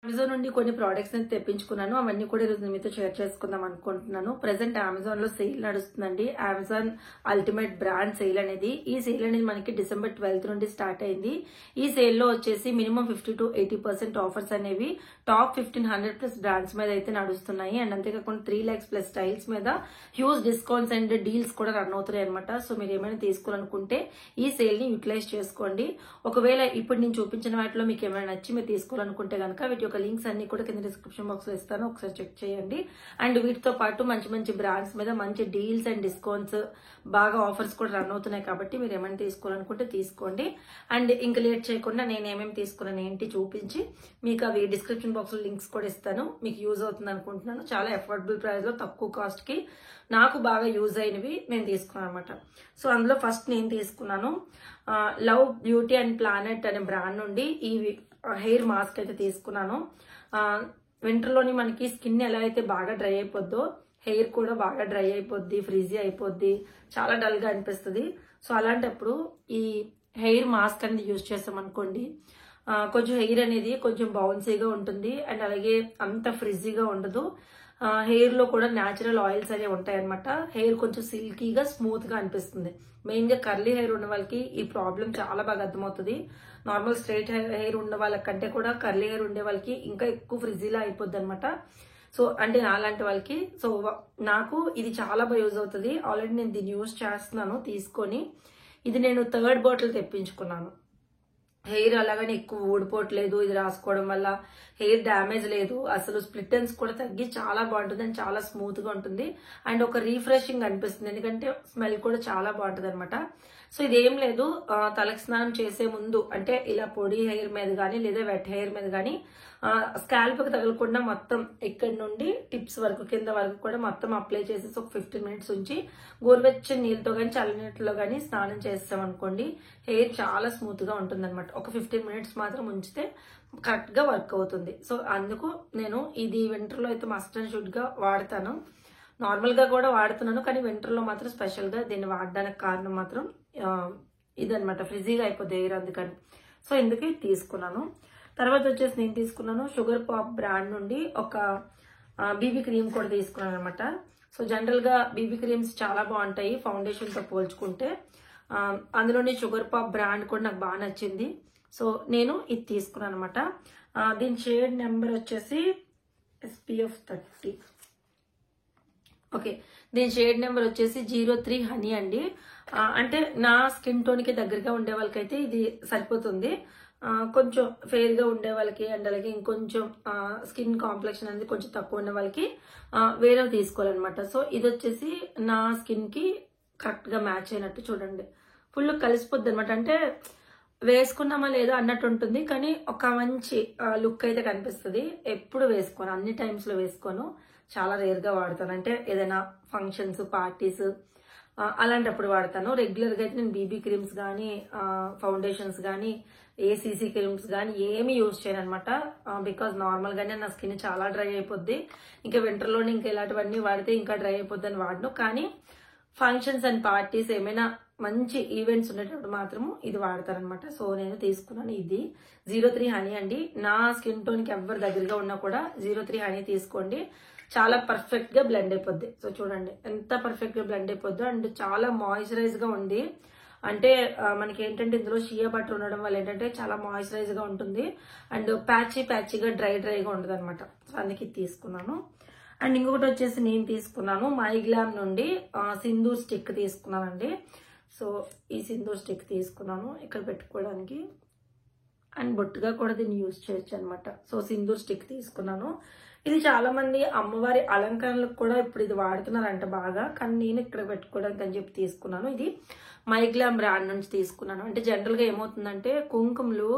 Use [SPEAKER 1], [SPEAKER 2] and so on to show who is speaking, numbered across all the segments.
[SPEAKER 1] Amazon నుండి కొన్ని products ని తెప్పించుకున్నాను. అవన్నీ కూడా ఈరోజు మీతో షేర్ చేసుకుందాం అనుకుంటున్నాను. ప్రెసెంట్ అమెజాన్ లో సేల్ నడుస్తుందండి. అమెజాన్ అల్టిమేట్ బ్రాండ్ సేల్ అనేది. ఈ సేల్ అనేది మనకి డిసెంబర్ 12 నుండి స్టార్ట్ అయింది. ఈ సేల్ లో వచ్చేసి మినిమం 50 to 80% ఆఫర్స్ అనేవి టాప్ 1500 ప్లస్ బ్రాండ్స్ మీద అయితే నడుస్తున్నాయి. అండ్ అంతేకాకుండా 3 lakhs ప్లస్ స్టైల్స్ మీద హ్యూజ్ డిస్కౌంట్స్ అండ్ డీల్స్ కూడా రన్ అవుతున్నాయి అనమాట. సో మీరు ఏమైనా తీసుకోవాలనుకుంటే ఈ సేల్ ని యూటిలైజ్ చేసుకోండి. ఒకవేళ ఇప్పుడు నేను చూపించిన వాటిలో మీకు ఏమైనా నచ్చి మీరు తీసుకోవాలనుకుంటే కనుక వీటి యొక్క లింక్స్ అన్ని కూడా కింద డిస్క్రిప్షన్ బాక్స్ లో ఇస్తాను, ఒకసారి చెక్ చేయండి. అండ్ వీటితో పాటు మంచి మంచి బ్రాండ్స్ మీద మంచి డీల్స్ అండ్ డిస్కౌంట్స్ బాగా ఆఫర్స్ కూడా రన్ అవుతున్నాయి కాబట్టి మీరు ఏమైనా తీసుకోవాలనుకుంటే తీసుకోండి. అండ్ ఇంకా లేట్ చేయకుండా నేను ఏమేమి తీసుకున్నాను ఏంటి చూపించి మీకు అవి డిస్క్రిప్షన్ బాక్స్ లో లింక్స్ కూడా ఇస్తాను. మీకు యూజ్ అవుతుంది అనుకుంటున్నాను. చాలా అఫోర్డబుల్ ప్రైస్ లో తక్కువ కాస్ట్ కి నాకు బాగా యూజ్ అయినవి నేను తీసుకున్నాను అనమాట. సో అందులో ఫస్ట్ నేను తీసుకున్నాను లవ్ బ్యూటీ అండ్ ప్లానెట్ అనే బ్రాండ్ నుండి ఈ హెయిర్ మాస్క్ అయితే తీసుకున్నాను. వింటర్ లోని మనకి స్కిన్ ఎలా అయితే బాగా డ్రై అయిపోద్దో హెయిర్ కూడా బాగా డ్రై అయిపోద్ది, ఫ్రీజీ అయిపోద్ది, చాలా డల్ గా అనిపిస్తుంది. సో అలాంటప్పుడు ఈ హెయిర్ మాస్క్ అనేది యూజ్ చేస్తాం అనుకోండి, కొంచెం హెయిర్ అనేది కొంచెం బౌన్సీగా ఉంటుంది అండ్ అలాగే అంత ఫ్రిజీగా ఉండదు. హెయిర్ లో కూడా న్యాచురల్ ఆయిల్స్ అనేవి ఉంటాయి అనమాట. హెయిర్ కొంచెం సిల్కీగా స్మూత్ గా అనిపిస్తుంది. మెయిన్ గా కర్లీ హెయిర్ ఉన్న వాళ్ళకి ఈ ప్రాబ్లం చాలా బాగా అర్థమవుతుంది. నార్మల్ స్ట్రైట్ హెయిర్ ఉన్న వాళ్ళకంటే కూడా కర్లీ హెయిర్ ఉండే వాళ్ళకి ఇంకా ఎక్కువ ఫ్రిజీలా అయిపోద్ది అనమాట. సో అంటే నాలాంటి వాళ్ళకి. సో నాకు ఇది చాలా బాగా యూజ్ అవుతుంది. ఆల్రెడీ నేను దీన్ని యూజ్ చేస్తున్నాను తీసుకొని. ఇది నేను 3rd బాటిల్ తెప్పించుకున్నాను. హెయిర్ అలాగని ఎక్కువ ఊడిపోవట్లేదు. ఇది రాసుకోవడం వల్ల హెయిర్ డ్యామేజ్ లేదు. అసలు స్ప్లిట్ ఎండ్స్ కూడా తగ్గి చాలా బాగుంటుంది అండ్ చాలా స్మూత్ గా ఉంటుంది అండ్ ఒక రీఫ్రెషింగ్ అనిపిస్తుంది. ఎందుకంటే స్మెల్ కూడా చాలా బాగుంటుంది అనమాట. సో ఇదేం లేదు, తలకి స్నానం చేసే ముందు అంటే ఇలా పొడి హెయిర్ మీద కానీ లేదా వెట్ హెయిర్ మీద కానీ స్కాల్ప్ కి తగలకుండా మొత్తం ఇక్కడ నుండి టిప్స్ వరకు కింద వరకు కూడా మొత్తం అప్లై చేసేసి ఒక 15 minutes ఉంచి గోరువెచ్చని నీళ్ళతో కానీ చల్లనీటిలో కానీ స్నానం చేస్తాం అనుకోండి, హెయిర్ చాలా స్మూత్ గా ఉంటుంది అనమాట. ఒక 15 minutes మాత్రం ఉంచితే కరెక్ట్ గా వర్క్ అవుతుంది. సో అందుకు నేను ఇది వింటర్ లో అయితే మస్ట్ అండ్ షుడ్ గా వాడతాను. నార్మల్ గా కూడా వాడుతున్నాను కానీ వింటర్ లో మాత్రం స్పెషల్ గా దీన్ని వాడడానికి కారణం మాత్రం ఇదనమాట, ఫ్రిజీగా అయిపోద్ది హెయిర్, అందుకని. సో ఇందుకే తీసుకున్నాను. తర్వాత వచ్చేసి నేను తీసుకున్నాను షుగర్ పాప్ బ్రాండ్ నుండి ఒక బీబీ క్రీమ్ కూడా తీసుకున్నాను అనమాట. సో జనరల్ గా బీబీ క్రీమ్స్ చాలా బాగుంటాయి ఫౌండేషన్ తో పోల్చుకుంటే. అందులోని షుగర్ పాప్ బ్రాండ్ కూడా నాకు బాగా నచ్చింది. సో నేను ఇది తీసుకున్నాను అనమాట. దీని షేడ్ నెంబర్ వచ్చేసి SPF 30. ఓకే, దీని షేడ్ నెంబర్ వచ్చేసి 03 హనీ అండి. అంటే నా స్కిన్ టోన్ కి దగ్గరగా ఉండే వాళ్ళకైతే ఇది సరిపోతుంది. కొంచెం ఫెయిర్ గా ఉండే వాళ్ళకి అండ్ అలాగే ఇంకొంచెం స్కిన్ కాంప్లెక్షన్ అనేది కొంచెం తక్కువ ఉండే వాళ్ళకి వేరే తీసుకోవాలన్నమాట. సో ఇది వచ్చేసి నా స్కిన్ కి కరెక్ట్ గా మ్యాచ్ అయినట్టు చూడండి, ఫుల్ కలిసిపోద్ది అనమాట. అంటే వేసుకున్నామా లేదా అన్నట్టు ఉంటుంది కానీ ఒక మంచి లుక్ అయితే కనిపిస్తుంది. ఎప్పుడు వేసుకోను, అన్ని టైమ్స్ లో వేసుకోను, చాలా రేర్ గా వాడతాను. అంటే ఏదైనా ఫంక్షన్స్ పార్టీస్ అలాంటప్పుడు వాడతాను. రెగ్యులర్ గా అయితే నేను బీబీ క్రీమ్స్ కానీ ఫౌండేషన్స్ కానీ ఏసీసీ క్రీమ్స్ కానీ ఏమి యూజ్ చేయను అనమాట. బికాస్ నార్మల్ గానే నా స్కిన్ చాలా డ్రై అయిపోద్ది. ఇంకా వింటర్ లోనే ఇంకా ఇలాంటివన్నీ వాడితే ఇంకా డ్రై అయిపోద్ది అని వాడను. కానీ ఫంక్షన్స్ అండ్ పార్టీస్ ఏమైనా మంచి ఈవెంట్స్ ఉండేటప్పుడు మాత్రము ఇది వాడతారనమాట. సో నేను తీసుకున్నాను ఇది 03 హనీ అండి. నా స్కిన్ టోన్ కి ఎవరి దగ్గరగా ఉన్నా కూడా 03 హనీ తీసుకోండి, చాలా పర్ఫెక్ట్ గా బ్లెండ్ అయిపోద్ది. సో చూడండి ఎంత పర్ఫెక్ట్ గా బ్లెండ్ అయిపోద్దో అండ్ చాలా మాయిశ్చరైజ్ గా ఉంది. అంటే మనకి ఏంటంటే ఇందులో షియా బటర్ ఉండడం వల్ల ఏంటంటే చాలా మాయిశ్చరైజ్ గా ఉంటుంది అండ్ ప్యాచీగా డ్రైగా ఉంటుంది అనమాట. సో అందుకే తీసుకున్నాను. అండ్ ఇంకొకటి వచ్చేసి నేను తీసుకున్నాను మైగ్లామ్ నుండి సింధూర్ స్టిక్ తీసుకున్నానండి. సో ఈ సింధూర్ స్టిక్ తీసుకున్నాను ఇక్కడ పెట్టుకోవడానికి అండ్ బొట్టుగా కూడా దీన్ని యూజ్ చేయొచ్చు అనమాట. సో సింధూర్ స్టిక్ తీసుకున్నాను. ఇది చాలా మంది అమ్మవారి అలంకరణలకు కూడా ఇప్పుడు ఇది వాడుతున్నారంట బాగా, కానీ నేను ఇక్కడ పెట్టుకోవడానికి అని చెప్పి తీసుకున్నాను. ఇది మైగ్లామ్ బ్రాండ్ నుంచి తీసుకున్నాను. అంటే జనరల్ గా ఏమవుతుందంటే కుంకుమలు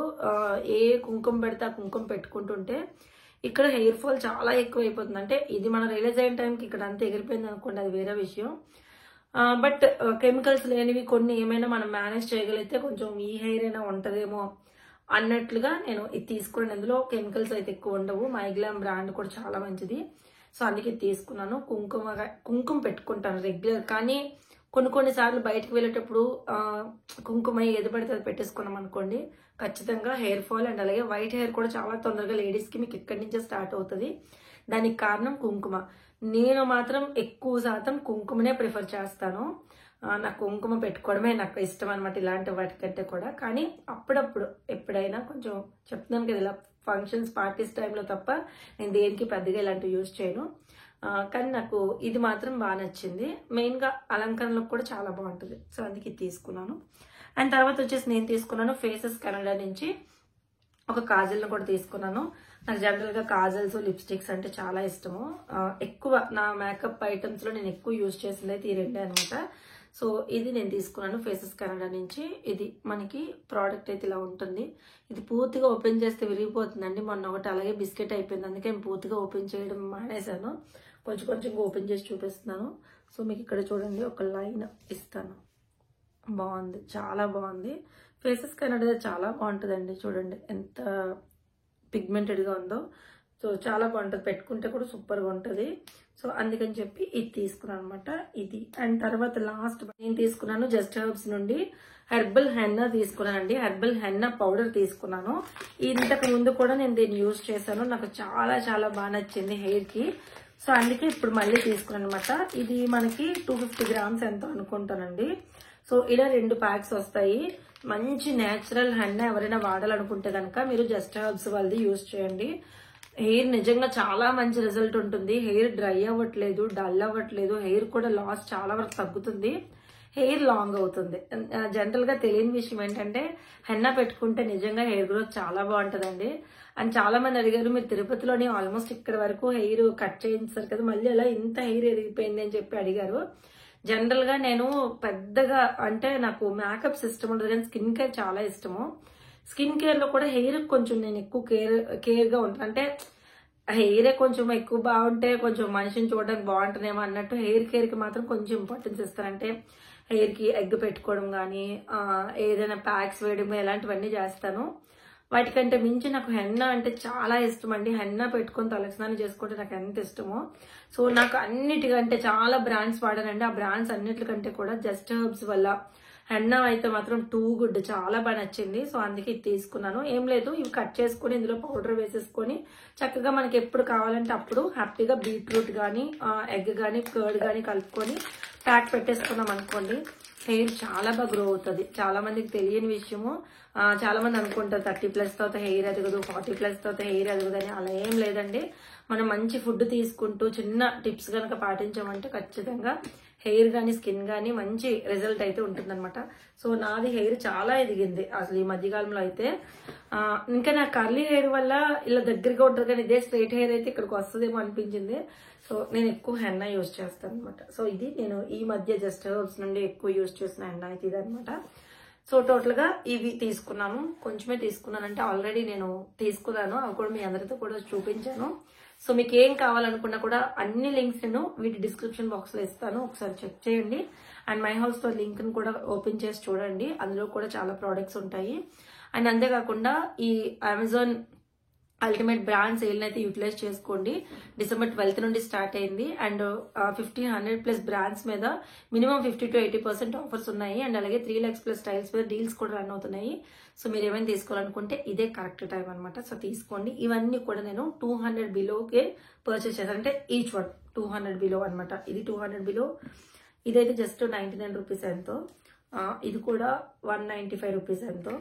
[SPEAKER 1] ఏ కుంకుమ పెడితే ఆ కుంకుమ పెట్టుకుంటుంటే ఇక్కడ హెయిర్ ఫాల్ చాలా ఎక్కువ అయిపోతుంది. అంటే ఇది మనం రియలైజ్ అయిన టైంకి ఇక్కడ అంతా ఎగిరిపోయింది అనుకోండి, అది వేరే విషయం. బట్ కెమికల్స్ లేనివి కొన్ని ఏమైనా మనం మేనేజ్ చేయగలిగితే కొంచెం ఈ హెయిర్ అయినా ఉంటదేమో అన్నట్లుగా నేను ఇది తీసుకున్నాను. ఇందులో కెమికల్స్ అయితే ఎక్కువ ఉండవు. మైగ్లామ్ బ్రాండ్ కూడా చాలా మంచిది. సో అందుకే తీసుకున్నాను. కుంకుమ పెట్టుకుంటాను రెగ్యులర్, కానీ కొన్నిసార్లు బయటకు వెళ్ళేటప్పుడు కుంకుమ ఏది పడితే అది పెట్టేసుకున్నాం అనుకోండి, ఖచ్చితంగా హెయిర్ ఫాల్ అండ్ అలాగే వైట్ హెయిర్ కూడా చాలా తొందరగా లేడీస్కి మీకు ఇక్కడి నుంచే స్టార్ట్ అవుతుంది. దానికి కారణం కుంకుమ. నేను మాత్రం ఎక్కువ శాతం కుంకుమనే ప్రిఫర్ చేస్తాను. నాకు కుంకుమ పెట్టుకోవడమే నాకు ఇష్టం అనమాట, ఇలాంటి వాటికంటే కూడా. కానీ అప్పుడప్పుడు ఎప్పుడైనా కొంచెం చెప్తున్నాను కదా, ఇలా ఫంక్షన్స్ పార్టీస్ టైంలో తప్ప నేను దేనికి పెద్దగా ఇలాంటివి యూజ్ చేయను. కానీ నాకు ఇది మాత్రం బాగా నచ్చింది. మెయిన్గా అలంకరణలకు కూడా చాలా బాగుంటుంది. సో అందుకే ఇది తీసుకున్నాను. అండ్ తర్వాత వచ్చేసి నేను తీసుకున్నాను ఫేసెస్ కెనడా నుంచి ఒక కాజల్ని కూడా తీసుకున్నాను. నాకు జనరల్గా కాజల్స్, లిప్స్టిక్స్ అంటే చాలా ఇష్టము. ఎక్కువ నా మేకప్ ఐటమ్స్లో నేను ఎక్కువ యూజ్ చేసింది అయితే ఈ రెండే అనమాట. సో ఇది నేను తీసుకున్నాను ఫేసెస్ కెనడా నుంచి. ఇది మనకి ప్రోడక్ట్ అయితే ఇలా ఉంటుంది. ఇది పూర్తిగా ఓపెన్ చేస్తే విరిగిపోతుందండి. మొన్న ఒకటి అలాగే బిస్కెట్ అయిపోయింది, అందుకే నేను పూర్తిగా ఓపెన్ చేయడం మానేశాను. కొంచెం కొంచెంగా ఓపెన్ చేసి చూపిస్తున్నాను. సో మీకు ఇక్కడ చూడండి, ఒక లైన్ ఇస్తాను. బాగుంది, చాలా బాగుంది. ఫేసెస్ కెనడా చాలా బాగుంటుందండి. చూడండి ఎంత పిగ్మెంటెడ్గా ఉందో. సో చాలా బాగుంటుంది, పెట్టుకుంటే కూడా సూపర్గా ఉంటుంది. సో అందుకని చెప్పి ఇది తీసుకున్నాను అనమాట. ఇది అండ్ తర్వాత లాస్ట్ నేను తీసుకున్నాను జస్ట్ హెర్బ్స్ నుండి హెర్బల్ హెన్నా తీసుకున్నానండి. హెర్బల్ హెన్నా పౌడర్ తీసుకున్నాను. ఇంతకు ముందు కూడా నేను దీన్ని యూజ్ చేశాను. నాకు చాలా చాలా బాగా నచ్చింది హెయిర్కి. సో అందుకే ఇప్పుడు మళ్ళీ తీసుకున్నాను అనమాట. ఇది మనకి 250 గ్రామ్స్ ఎంతో అనుకుంటానండి. సో ఇలా 2 ప్యాక్స్ వస్తాయి. మంచి నేచురల్ హెన్నా ఎవరైనా వాడాలనుకుంటే కనుక మీరు జస్ట్ హెర్బ్స్ వాళ్ళది యూజ్ చేయండి. హెయిర్ నిజంగా చాలా మంచి రిజల్ట్ ఉంటుంది. హెయిర్ డ్రై అవ్వట్లేదు, డల్ అవ్వట్లేదు, హెయిర్ కూడా లాస్ చాలా వరకు తగ్గుతుంది, హెయిర్ లాంగ్ అవుతుంది. జనరల్ గా తెలియని విషయం ఏంటంటే హెన్నా పెట్టుకుంటే నిజంగా హెయిర్ గ్రోత్ చాలా బాగుంటుందండి. అండ్ చాలా మంది అడిగారు, మీరు తిరుపతిలోని ఆల్మోస్ట్ ఇక్కడ వరకు హెయిర్ కట్ చేయించారు కదా, మళ్ళీ అలా ఇంత హెయిర్ ఎదిగిపోయింది అని చెప్పి అడిగారు. జనరల్ గా నేను పెద్దగా అంటే నాకు మేకప్ సిస్టమ్ ఉండదు, కానీ స్కిన్ కేర్ చాలా ఇష్టము. స్కిన్ కేర్ లో కూడా హెయిర్ కొంచెం నేను ఎక్కువ కేర్ గా ఉంటాను. అంటే హెయిరే కొంచెం ఎక్కువ బాగుంటే కొంచెం మనిషిని చూడడానికి బాగుంటుందేమో అన్నట్టు హెయిర్ కేర్ కి మాత్రం కొంచెం ఇంపార్టెన్స్ ఇస్తాను. అంటే హెయిర్ కి ఎగ్ పెట్టుకోవడం కానీ, ఏదైనా ప్యాక్స్ వేయడం, ఇలాంటివన్నీ చేస్తాను. వాటికంటే మించి నాకు హెన్నా అంటే చాలా ఇష్టం అండి. హెన్నా పెట్టుకొని తలస్నానం చేసుకుంటే నాకు ఎంత ఇష్టమో. సో నాకు అన్నిటికంటే చాలా బ్రాండ్స్ వాడానండి. ఆ బ్రాండ్స్ అన్నిటికంటే కూడా జస్ట్ హెర్బ్స్ వల్ల హెన్నా అయితే మాత్రం టూ గుడ్, చాలా బాగా నచ్చింది. సో అందుకే ఇది తీసుకున్నాను. ఏం లేదు, ఇవి కట్ చేసుకుని ఇందులో పౌడర్ వేసేసుకొని చక్కగా మనకి ఎప్పుడు కావాలంటే అప్పుడు హ్యాపీగా బీట్రూట్ కానీ, ఎగ్ కానీ, కర్డ్ కానీ కలుపుకొని ప్యాక్ పెట్టేసుకున్నాం అనుకోండి, హెయిర్ చాలా బాగా గ్రో అవుతుంది. చాలా మందికి తెలియని విషయము. చాలా మంది అనుకుంటారు 30+ తర్వాత హెయిర్ ఎదగదు, 40+ తర్వాత హెయిర్ ఎదగదు అని. అలా ఏం లేదండి. మనం మంచి ఫుడ్ తీసుకుంటూ చిన్న టిప్స్ కనుక పాటించామంటే ఖచ్చితంగా హెయిర్ కానీ స్కిన్ కానీ మంచి రిజల్ట్ అయితే ఉంటుందన్నమాట. సో నాది హెయిర్ చాలా ఎదిగింది అసలు ఈ మధ్యకాలంలో అయితే. ఇంకా నా కర్లీ హెయిర్ వల్ల ఇలా దగ్గరగా ఉంటుంది, కానీ ఇదే స్ట్రైట్ హెయిర్ అయితే ఇక్కడికి వస్తుందేమో అనిపించింది. సో నేను ఎక్కువ హెన్నా యూజ్ చేస్తాను అనమాట. సో ఇది నేను ఈ మధ్య జస్ట్ హెర్బ్స్ నుండి ఎక్కువ యూజ్ చేసిన హెన్నా అయితే ఇది అనమాట. సో టోటల్ గా ఇవి తీసుకున్నాను. కొంచెమే తీసుకున్నానంటే ఆల్రెడీ నేను తీసుకున్నాను, అవి కూడా మీ అందరితో కూడా చూపించాను. సో మీకు ఏం కావాలనుకున్నా కూడా అన్ని లింక్స్ నేను వీటి డిస్క్రిప్షన్ బాక్స్ లో ఇస్తాను, ఒకసారి చెక్ చేయండి. అండ్ మై హౌస్ తో లింక్ ను కూడా ఓపెన్ చేసి చూడండి, అందులో కూడా చాలా ప్రోడక్ట్స్ ఉంటాయి. అండ్ అంతేకాకుండా ఈ అమెజాన్ అల్టిమేట్ బ్రాండ్ సేల్ అయితే యూటిలైజ్ చేసుకోండి. December 12th నుండి స్టార్ట్ అయింది. అండ్ 1500+ బ్రాండ్స్ మీద మినిమం 50 to 80% ఆఫర్స్ ఉన్నాయి. అండ్ అలాగే 3 lakhs+ స్టైల్స్ మీద డీల్స్ కూడా రన్ అవుతున్నాయి. సో మీరు ఏమైనా తీసుకోవాలనుకుంటే ఇదే కరెక్ట్ టైం అనమాట. సో తీసుకోండి. ఇవన్నీ కూడా నేను 200 బిలోకే పర్చేస్ చేశాను. అంటే ఈచ్ వన్ 200 బిలో అనమాట. ఇది 200 బిలో, ఇదైతే జస్ట్ 99 రూపీస్ ఎంతో, ఇది కూడా 195 రూపీస్ ఎంతో,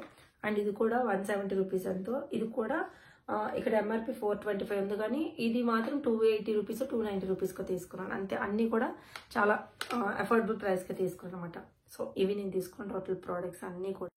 [SPEAKER 1] అండ్ ఇది కూడా 170 రూపీస్ ఎంతో, ఇది కూడా ఇక్కడ ఎంఆర్పి 425 ఉంది, కానీ ఇది మాత్రం 280 రూపీస్ 290 రూపీస్కి తీసుకున్నాను అంతే. అన్ని కూడా చాలా అఫోర్డబుల్ ప్రైస్కి తీసుకున్నాను అనమాట. సో ఇవి నేను తీసుకున్న టోటల్ ప్రోడక్ట్స్ అన్నీ కూడా.